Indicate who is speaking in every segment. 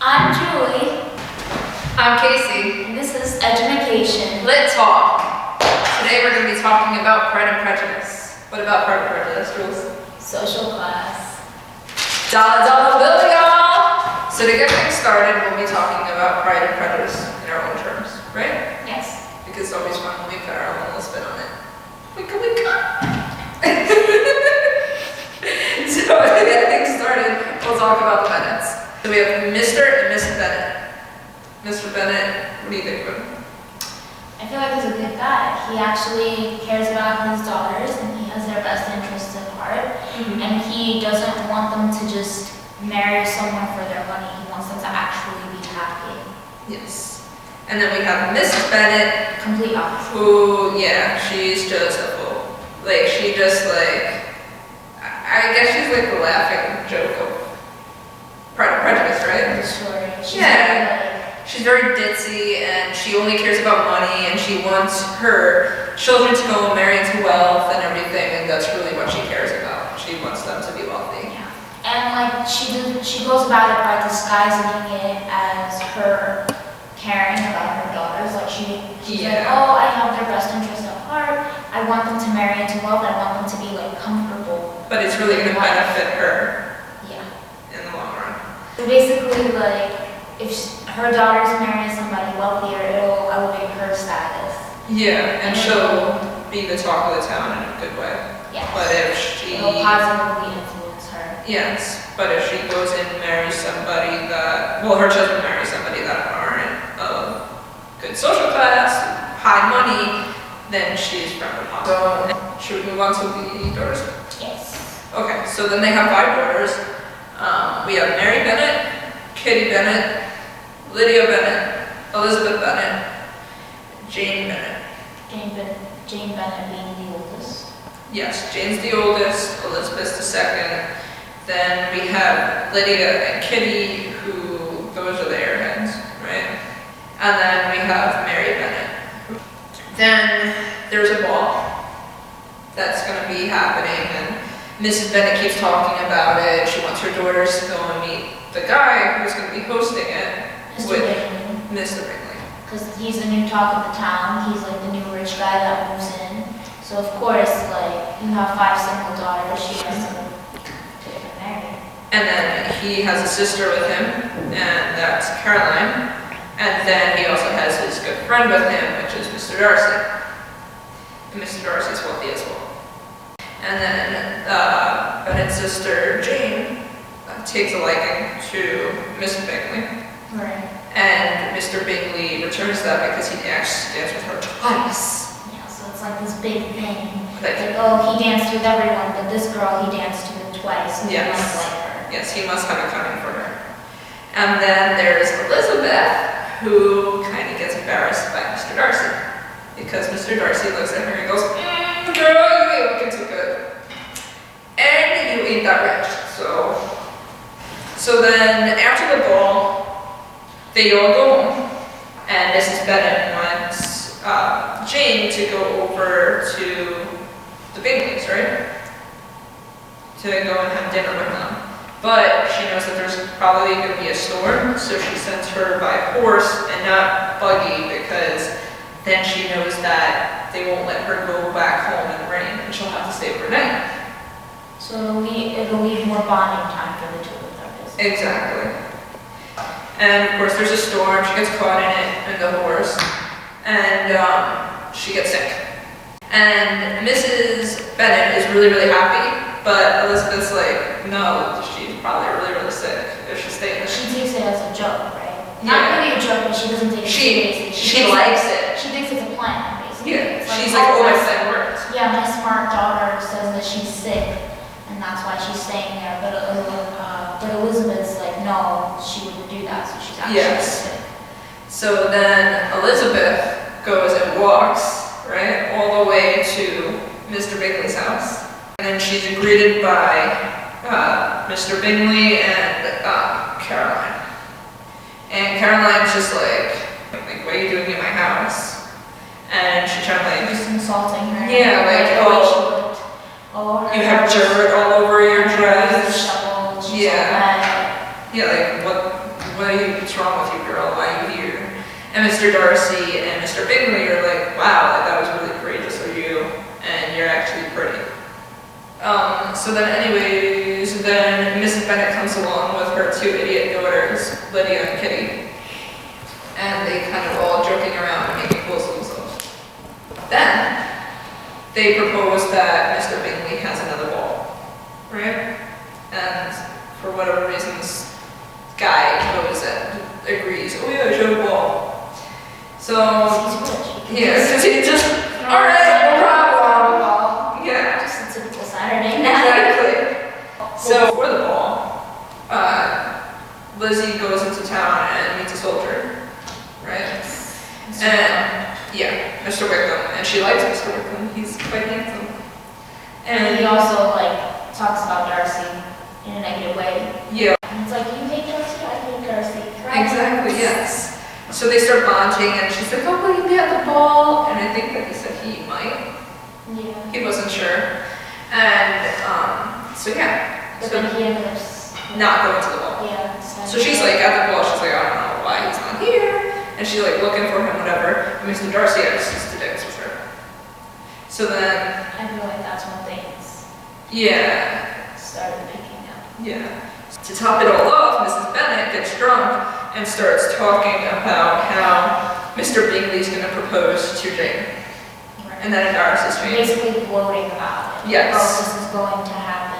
Speaker 1: I'm Julie.
Speaker 2: I'm Casey.
Speaker 1: And this is Edumecation.
Speaker 2: Lit Talk. Today we're going to be talking about Pride and Prejudice. What about Pride and Prejudice, Jules?
Speaker 1: Social class.
Speaker 2: Dollar bill, y'all! So to get things started, we'll be talking about Pride and Prejudice in our own terms, right?
Speaker 1: Yes.
Speaker 2: Because it's always fun when we put our own little spin on it. Wicca wicca! So to get things started, we'll talk about the Bennets. So we have Mr. and Mrs. Bennet. Mr. Bennet, what do you think of him?
Speaker 1: I feel like he's a good guy. He actually cares about his daughters and he has their best interests at heart.
Speaker 2: Mm-hmm.
Speaker 1: And he doesn't want them to just marry someone for their money. He wants them to actually be happy.
Speaker 2: Yes. And then we have Mrs. Bennet,
Speaker 1: Complete opposite.
Speaker 2: who, yeah, she's just a fool. Like, she just, like, I guess she's like the laughing joke of Pride and Prejudice, right?
Speaker 1: Sure. She's
Speaker 2: Yeah. She's very ditzy, and she only cares about money, and she wants her children to go marry into wealth and everything, and that's really what she cares about. She wants them to be wealthy.
Speaker 1: Yeah. And like she goes about it by disguising it as her caring about her daughters. Like she's like, oh, I have their best interests at heart. I want them to marry into wealth. I want them to be like comfortable.
Speaker 2: But it's really going to benefit her
Speaker 1: Yeah.
Speaker 2: in the long run.
Speaker 1: So basically, like if her daughters marry somebody wealthier, it'll elevate her status.
Speaker 2: Yeah, and she'll be the talk of the town in a good way.
Speaker 1: Yes.
Speaker 2: But if she...
Speaker 1: It'll positively influence her.
Speaker 2: Yes, but if she goes and marries somebody that... Well, her children marry somebody that aren't of good social class, high money, then she's frowned upon. So, should we move on to the daughters?
Speaker 1: Yes.
Speaker 2: Okay, so then they have 5 daughters. We have Mary Bennet, Kitty Bennet, Lydia Bennet, Elizabeth Bennet, Jane Bennet.
Speaker 1: Jane Bennet being the oldest.
Speaker 2: Yes, Jane's the oldest, Elizabeth's the second. Then we have Lydia and Kitty, who, those are the airheads, right? And then we have Mary Bennet. Then there's a ball that's going to be happening, and Mrs. Bennet keeps talking about it. She wants her daughters to go and meet the guy who's going to be hosting it.
Speaker 1: Mr.
Speaker 2: With
Speaker 1: Bingley.
Speaker 2: Mr. Bingley.
Speaker 1: Because he's the new talk of the town. He's like the new rich guy that moves in. So of course, like, you have 5 single daughters. She has to get married.
Speaker 2: And then he has a sister with him, and that's Caroline. And then he also has his good friend with him, which is Mr. Darcy. And Mr. Darcy's wealthy as well. And then Bennet's sister, Jane, takes a liking to Mr. Bingley.
Speaker 1: Right.
Speaker 2: And Mr. Bingley returns that because he actually danced with her twice.
Speaker 1: Yeah, so it's like this big thing.
Speaker 2: Like,
Speaker 1: oh, he danced with everyone, but this girl he danced with twice. So
Speaker 2: yes.
Speaker 1: He must like her.
Speaker 2: Yes, he must have it coming for her. And then there's Elizabeth, who kind of gets embarrassed by Mr. Darcy. Because Mr. Darcy looks at her and goes, girl, you ain't looking too good. And you ain't that rich. So then after the ball, they all go home. And Mrs. Bennet wants Jane to go over to the Bingleys, right? To go and have dinner with them. But she knows that there's probably going to be a storm, so she sends her by horse and not buggy, because then she knows that they won't let her go back home in the rain and she'll have to stay overnight.
Speaker 1: So it'll leave more bonding time for the two of them.
Speaker 2: Exactly. And of course there's a storm, she gets caught in it, and the horse, and she gets sick. And Mrs. Bennet is really, really happy, but Elizabeth's like, no, she's probably really, really sick if she's staying there.
Speaker 1: She takes it as a joke, right?
Speaker 2: Yeah.
Speaker 1: Not really a joke, but she doesn't take it seriously.
Speaker 2: She likes it.
Speaker 1: She thinks it's a plan, basically.
Speaker 2: Yeah,
Speaker 1: It's
Speaker 2: she's like, oh, my plan
Speaker 1: smart-
Speaker 2: worked.
Speaker 1: Yeah, my smart daughter says that she's sick, and that's why she's staying there. But Elizabeth's like, no, she wouldn't do that, so she's actually sick.
Speaker 2: So then Elizabeth goes and walks, right, all the way to Mr. Bingley's house. And then she's greeted by Mr. Bingley and Caroline. And Caroline's just like, what are you doing in my house? And she's trying to like...
Speaker 1: Just insulting her.
Speaker 2: Yeah, like, oh, you have dirt all over your dress.
Speaker 1: Shoveled,
Speaker 2: Yeah. Yeah, like, what's wrong with you, girl? Why are you here? And Mr. Darcy and Mr. Bingley are like, wow, like, that was really courageous of you, and you're actually pretty. So then anyways, then Mrs. Bennet comes along with her two idiot daughters, Lydia and Kitty. And they kind of all joking around and making fools of themselves. Then, they propose that Mr. Bingley has another ball, right? And for whatever reasons, Guy goes and agrees, oh yeah, show the ball. So, yeah, because he just, alright, no problem. Yeah.
Speaker 1: Just a typical Saturday night.
Speaker 2: Exactly. So, for the ball, Lizzie goes into town and meets a soldier, right? And, yeah, Mr. Wickham. And she likes Mr. Wickham. He's quite handsome.
Speaker 1: And he also, like, talks about Darcy in a negative way.
Speaker 2: Yeah.
Speaker 1: And it's like, you hate Darcy, I hate Darcy.
Speaker 2: Exactly, yes. So they start bonding, and she's like, oh, will you be at the ball? And I think that he said he might.
Speaker 1: Yeah.
Speaker 2: He wasn't sure. And, so yeah.
Speaker 1: But
Speaker 2: So
Speaker 1: then he ended up
Speaker 2: not going to the ball.
Speaker 1: Yeah.
Speaker 2: So she's like at the ball, she's like, I don't know why he's not here. And she's like looking for him, whatever. And Mr. Darcy has to dance with her. So then,
Speaker 1: I feel like that's when things
Speaker 2: yeah.
Speaker 1: started picking up.
Speaker 2: Yeah. To top it all off, Mrs. Bennet gets drunk and starts talking about how Mr. Bingley's going to propose to Jane.
Speaker 1: Right.
Speaker 2: And that embarrasses Jane.
Speaker 1: Basically gloating about it.
Speaker 2: Yes.
Speaker 1: Oh, this is going to happen.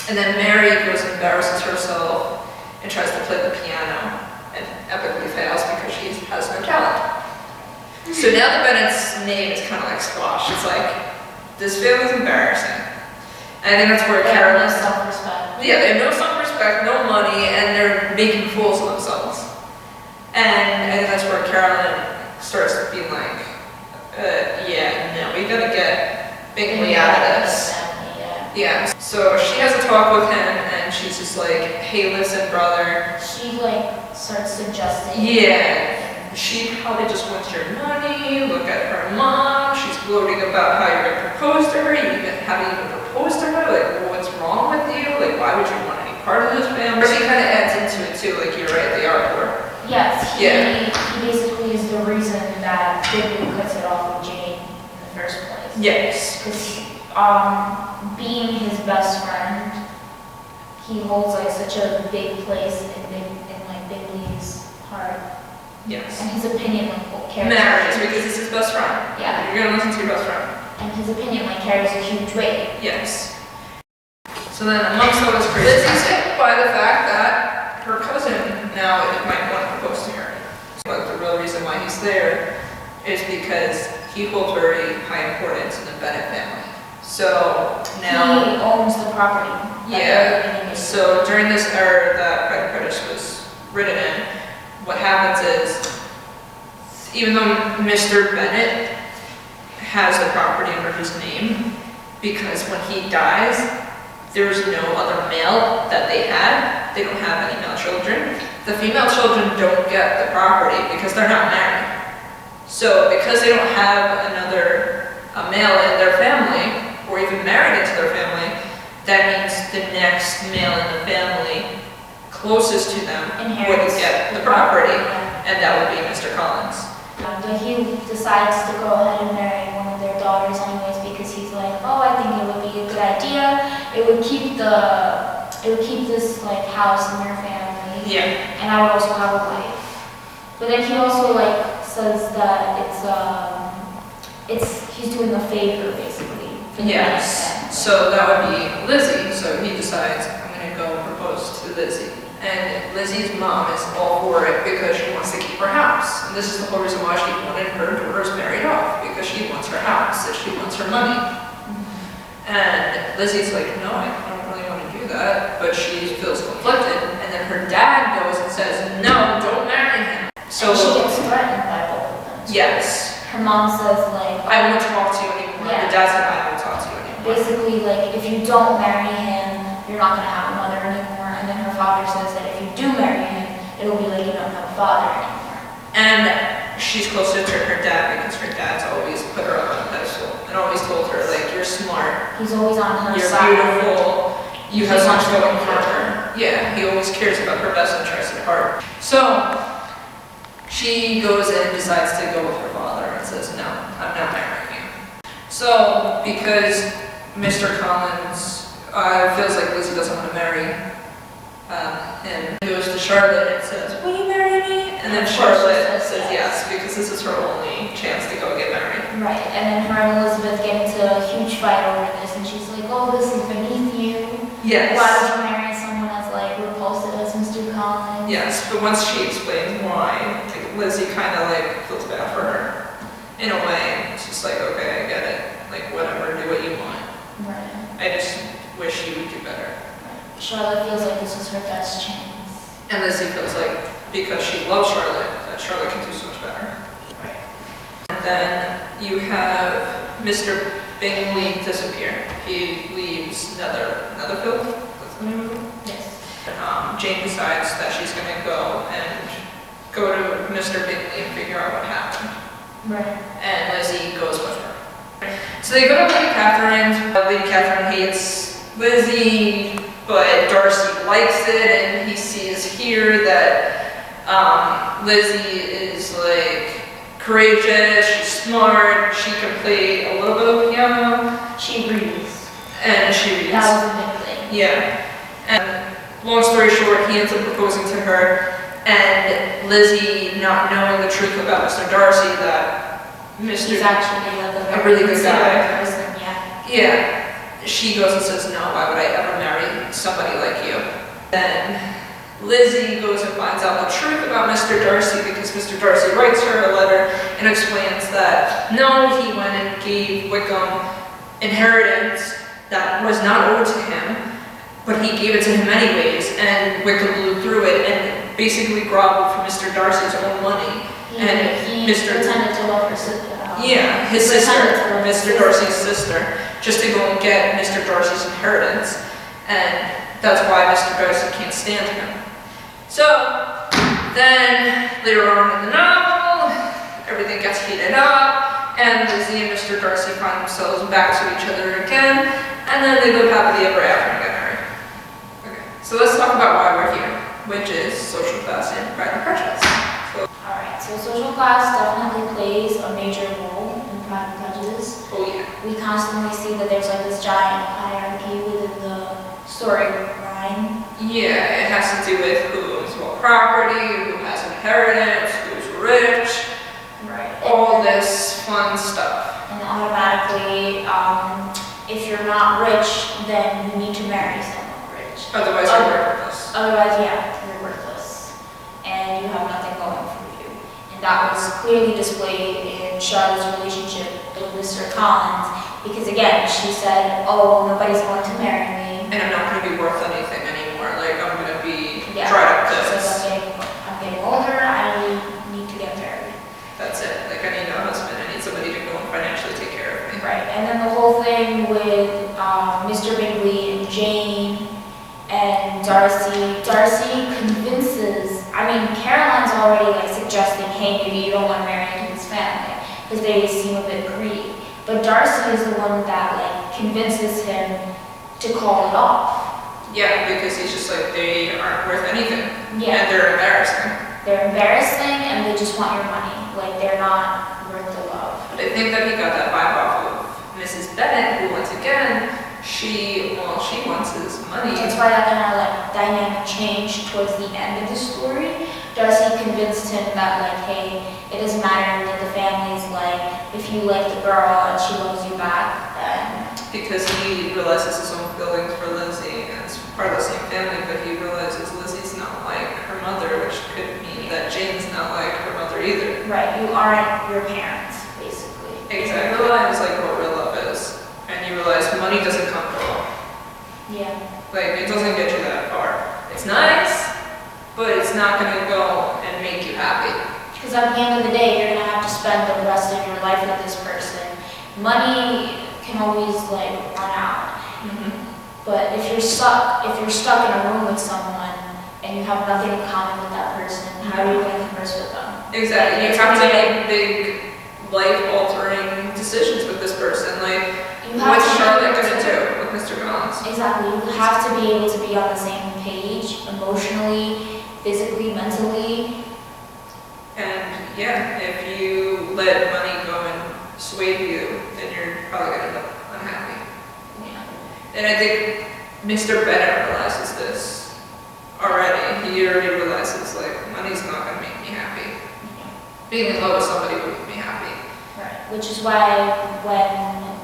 Speaker 2: And then Mary goes and embarrasses herself and tries to play the piano and epically fails because she has no talent. So now the Bennet's name is kind of like squash. It's like, this family's embarrassing. And I think that's where
Speaker 1: They have no
Speaker 2: Carolyn...
Speaker 1: self-respect.
Speaker 2: Yeah, they have no self-respect, no money, and they're making fools of themselves. And I think that's where Carolyn starts being like, yeah, no, we gotta get Bingley out of this. Yeah, so she has a talk with him, and she's just like, hey, listen, brother.
Speaker 1: She like starts suggesting.
Speaker 2: Yeah, she probably just wants your money. Look at her mom. She's gloating about how you're gonna propose to her. You haven't even proposed to her. Like, well, what's wrong with you? Like, why would you want any part of this family? She kind of adds into it too. Like, you're right, they are poor.
Speaker 1: Yes, he
Speaker 2: Yeah.
Speaker 1: basically is the reason that Bingley cuts it off with Jane in the first place.
Speaker 2: Yes.
Speaker 1: Because being his best friend, he holds like such a big place in like Bingley's heart.
Speaker 2: Yes.
Speaker 1: And his opinion like carries.
Speaker 2: Matters because it's his best friend.
Speaker 1: Yeah.
Speaker 2: You're gonna listen to your best friend.
Speaker 1: And his opinion like carries a huge weight.
Speaker 2: Yes. So then, amongst all this crazy, Lizzie's hit by the fact that her cousin now might want to propose to her. But the real reason why he's there is because he holds very high importance in the Bennet family. So now,
Speaker 1: He owns the property.
Speaker 2: yeah. So during this era that Pride and Prejudice was written in, what happens is, even though Mr. Bennet has the property under his name, because when he dies, there's no other male that they had. They don't have any male children. The female children don't get the property because they're not married. So because they don't have another male in their family, or even married into their family, that means the next male in the family closest to them would get the property, and that would be Mr. Collins.
Speaker 1: But he decides to go ahead and marry one of their daughters anyways because he's like, oh, I think it would be a good idea. It would keep this like house in their family.
Speaker 2: Yeah.
Speaker 1: And I would also have a wife. But then he also like says that he's doing a favor basically. For the
Speaker 2: Yes. So that would be Lizzie. So he decides, I'm going to go propose to Lizzie. And Lizzie's mom is all for it because she wants to keep her house. And this is the whole reason why she wanted her daughters married off, because she wants her house, and she wants her money. And Lizzie's like, no, I don't really want to do that, but she feels conflicted. And then her dad goes and says, no, don't marry him. So
Speaker 1: and she gets threatened by both of them.
Speaker 2: Yes.
Speaker 1: Her mom says like,
Speaker 2: I won't talk to you anymore.
Speaker 1: Yeah.
Speaker 2: The dad said, I won't talk to you anymore.
Speaker 1: basically like if you don't marry him, you're not gonna have a mother anymore. And then her father says that if you do marry him, it'll be like you don't have a father anymore.
Speaker 2: And she's closer to her dad because her dad's always put her up on a pedestal and always told her, like, you're smart,
Speaker 1: He's always on her
Speaker 2: you're
Speaker 1: side.
Speaker 2: beautiful, you have so much going for her. Yeah, he always cares about her best interest at heart. So she goes and decides to go with her father and says, no, I'm not marrying you. So because Mr. Collins feels like Lizzie doesn't want to marry him, he goes to Charlotte and says, will you marry me? And then Charlotte says yes, because this is her only chance to go get married.
Speaker 1: Right, and then her and Elizabeth get into a huge fight over this, and she's like, oh, this is beneath you.
Speaker 2: Yes.
Speaker 1: Why would you marry someone as like repulsive as Mr. Collins?
Speaker 2: Yes, but once she explains why, like, Lizzie kind of like feels bad for her. In a way, it's just like, okay, I get it. Like, whatever, do what you want.
Speaker 1: Right.
Speaker 2: I just wish you would do better.
Speaker 1: Charlotte feels like this is her best chance.
Speaker 2: And Lizzie feels like, because she loves Charlotte, that Charlotte can do so much better.
Speaker 1: Right.
Speaker 2: And then you have Mr. Bingley disappear. He leaves Netherfield. That's the name of it?
Speaker 1: Yes.
Speaker 2: Jane decides that she's going to go to Mr. Bingley and figure out what happened.
Speaker 1: Right.
Speaker 2: And Lizzie goes with her. So they go to Lady Catherine's. Lady Catherine hates Lizzie, but Darcy likes it, and he sees here that Lizzie is like courageous, she's smart, she can play a little bit of piano.
Speaker 1: She reads.
Speaker 2: And she reads.
Speaker 1: That was a big thing.
Speaker 2: Yeah. And long story short, he ends up proposing to her, and Lizzie, not knowing the truth about Mr. Darcy, that
Speaker 1: He's actually like
Speaker 2: a really good guy.
Speaker 1: Person, yeah.
Speaker 2: Yeah. She goes and says, no, why would I ever marry somebody like you? Then Lizzie goes and finds out the truth about Mr. Darcy, because Mr. Darcy writes her a letter and explains that no, he went and gave Wickham inheritance that was not owed to him, but he gave it to him anyways, and Wickham blew through it and basically groveled for Mr. Darcy's own money.
Speaker 1: He pretended to love her sister.
Speaker 2: Yeah, his sister, Mr. Darcy's sister, just to go and get Mr. Darcy's inheritance, and that's why Mr. Darcy can't stand him. So then later on in the novel, everything gets heated up, and Lizzie and Mr. Darcy find themselves back to each other again, and then they live happily ever after and get married. Okay, so let's talk about why we're here, which is social class in Pride and Prejudice.
Speaker 1: Alright, so social class definitely plays a major role in Pride and Prejudice.
Speaker 2: Oh yeah.
Speaker 1: We constantly see that there's like this giant hierarchy within the storyline.
Speaker 2: Yeah, it has to do with who owns what property, who has inheritance, who's rich,
Speaker 1: Right.
Speaker 2: all this fun stuff.
Speaker 1: And automatically, if you're not rich, then you need to marry someone rich.
Speaker 2: Otherwise you're worthless.
Speaker 1: Otherwise, yeah, you're worthless. And you have nothing going for you. And that was clearly displayed in Charlotte's relationship with Mr. Collins. Because again, she said, oh, nobody's going to marry me.
Speaker 2: And I'm not going to be worth anything anymore. Like, I'm going to be
Speaker 1: Yeah.
Speaker 2: dried up
Speaker 1: She
Speaker 2: this.
Speaker 1: says, I'm getting older, I need to get married.
Speaker 2: That's it. Like, I need a husband. I need somebody to go and financially take care of me.
Speaker 1: Right, and then the whole thing with Mr. Bingley and Jane and Darcy. Darcy convinces, Caroline's already like suggesting, hey, maybe you don't want to marry into this family, because they seem a bit greedy. But Darcy is the one that like convinces him to call it off.
Speaker 2: Yeah, because he's just like, they aren't worth anything.
Speaker 1: Yeah.
Speaker 2: And they're embarrassing.
Speaker 1: They're embarrassing and they just want your money. Like they're not worth the love.
Speaker 2: But I think that he got that vibe off of Mrs. Bennet, who once again, she wants his money.
Speaker 1: That's why that kind of like dynamic changed towards the end of the story. Darcy convinced him that like, hey, it doesn't matter what the family's like. If you like the girl and she loves you back, then...
Speaker 2: Because he realizes his own feelings for Lizzie, and it's part of the same family, but he realizes Lizzie's not like her mother, which could mean that Jane's not like her mother either.
Speaker 1: Right, you aren't your parents, basically.
Speaker 2: Exactly. You realize like what real love is, and you realize money doesn't come for love.
Speaker 1: Yeah.
Speaker 2: Like, it doesn't get you that far. It's nice, but it's not going to go and make you happy.
Speaker 1: Because at the end of the day, you're going to have to spend the rest of your life with this person. Money can always like run out. But if you're stuck in a room with someone and you have nothing in common with that person, how are you going to converse with them?
Speaker 2: Exactly. You have to make big life-altering decisions with this person. Like, what's Charlotte going to do? Mr. Collins.
Speaker 1: Exactly. You have to be able to be on the same page emotionally, physically, mentally.
Speaker 2: And yeah, if you let money go and sway you, then you're probably gonna end up unhappy.
Speaker 1: Yeah.
Speaker 2: And I think Mr. Bennett realizes this already. He already realizes, like, money's not gonna make me happy. Being in love with somebody would make me happy.
Speaker 1: Right. Which is why when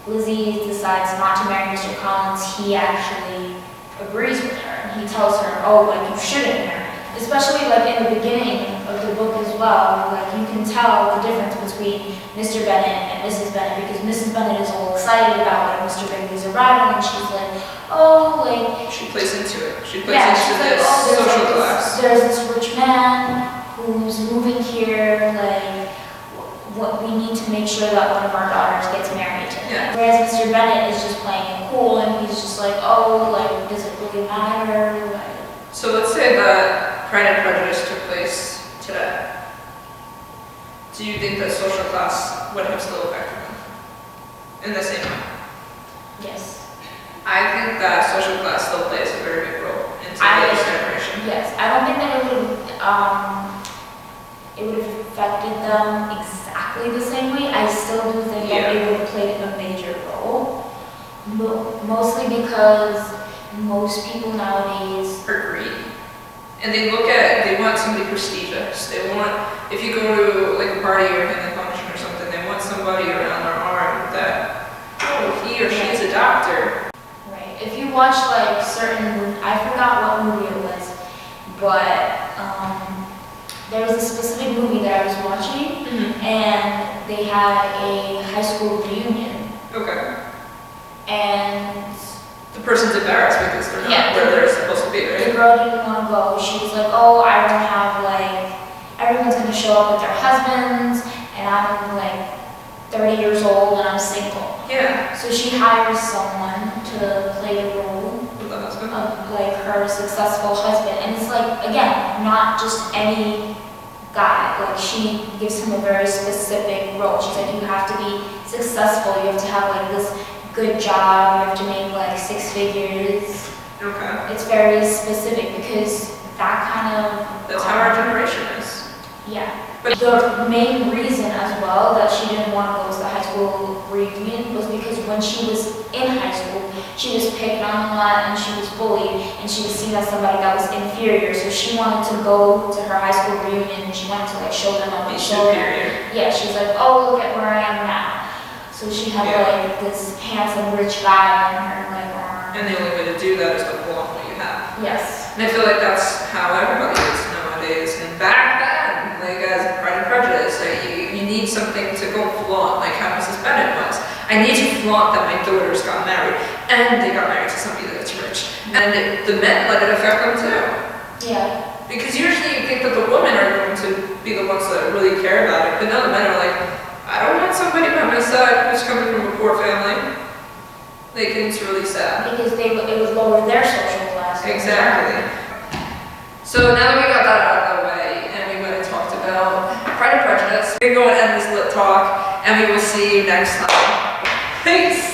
Speaker 1: Lizzie decides not to marry Mr. Collins, he actually agrees with her. He tells her, oh, like, you shouldn't marry. Especially, like, in the beginning of the book as well, like, you can tell the difference between Mr. Bennett and Mrs. Bennett, because Mrs. Bennett is all excited about, like, Mr. Bingley's arrival, and she's like, oh, like...
Speaker 2: She plays into it. She plays
Speaker 1: yeah,
Speaker 2: into
Speaker 1: she's
Speaker 2: this
Speaker 1: like, oh,
Speaker 2: social class.
Speaker 1: there's this rich man who's moving here, like, what we need to make sure that one of our daughters gets married to him.
Speaker 2: Yeah.
Speaker 1: Whereas Mr. Bennett is just playing it cool, and he's just like, oh, like, does it really matter? Like,
Speaker 2: So let's say that Pride and Prejudice took place today. Do you think that social class would have still affected them in the same way?
Speaker 1: yes.
Speaker 2: I think that social class still plays a very big role in today's generation.
Speaker 1: Yes, I don't think that it would have affected them exactly the same way. I still do think that it would have played a major role. Mostly because most people nowadays
Speaker 2: Are greedy. And they want somebody prestigious. They want, if you go to like a party or family function or something, they want somebody around their arm that, oh, he or she is a doctor.
Speaker 1: right. If you watch like certain, I forgot what movie it was, but there was a specific movie that I was watching, and they had a high school reunion,
Speaker 2: Okay.
Speaker 1: and
Speaker 2: The person's embarrassed because they're not where they're supposed to be,
Speaker 1: the
Speaker 2: right?
Speaker 1: girl didn't want to go. She was like, oh, I don't have, like, everyone's going to show up with their husbands, and I'm, like, 30 years old, and I'm single.
Speaker 2: Yeah.
Speaker 1: So she hires someone to play the role
Speaker 2: With the husband.
Speaker 1: of, like, her successful husband. And it's, like, again, not just any guy. Like, she gives him a very specific role. She's like, you have to be successful. You have to have, like, this good job. You have to make, like, 6 figures.
Speaker 2: Okay.
Speaker 1: It's very specific because that kind of...
Speaker 2: That's how our generation is.
Speaker 1: Yeah. But the main reason as well that she didn't want to go to the high school reunion was because when she was in high school, she was picked on a lot and she was bullied and she was seen as somebody that was inferior. So she wanted to go to her high school reunion and she wanted to like show them up and show them. Yeah, she's like, oh, look at where I am now. So she had like this handsome rich guy on her like arm.
Speaker 2: And the only way to do that is to flaunt what you have.
Speaker 1: Yes.
Speaker 2: And I feel like that's how everybody is nowadays. And back then, like as Pride and Prejudice, like you need something to go flaunt, like how Mrs. Bennet was. I need to flaunt that my daughters got married, and they got married to somebody that's rich. And the men let it affect them too.
Speaker 1: Yeah.
Speaker 2: Because usually you think that the women are going to be the ones that really care about it, but no, the men are like, I don't want somebody by my side who's coming from a poor family. Like, it's really sad.
Speaker 1: Because it would lower their social class.
Speaker 2: Exactly. So now that we got that out of the way, and we went and talked about Pride and Prejudice, we can go and end this lit talk, and we will see you next time. Peace!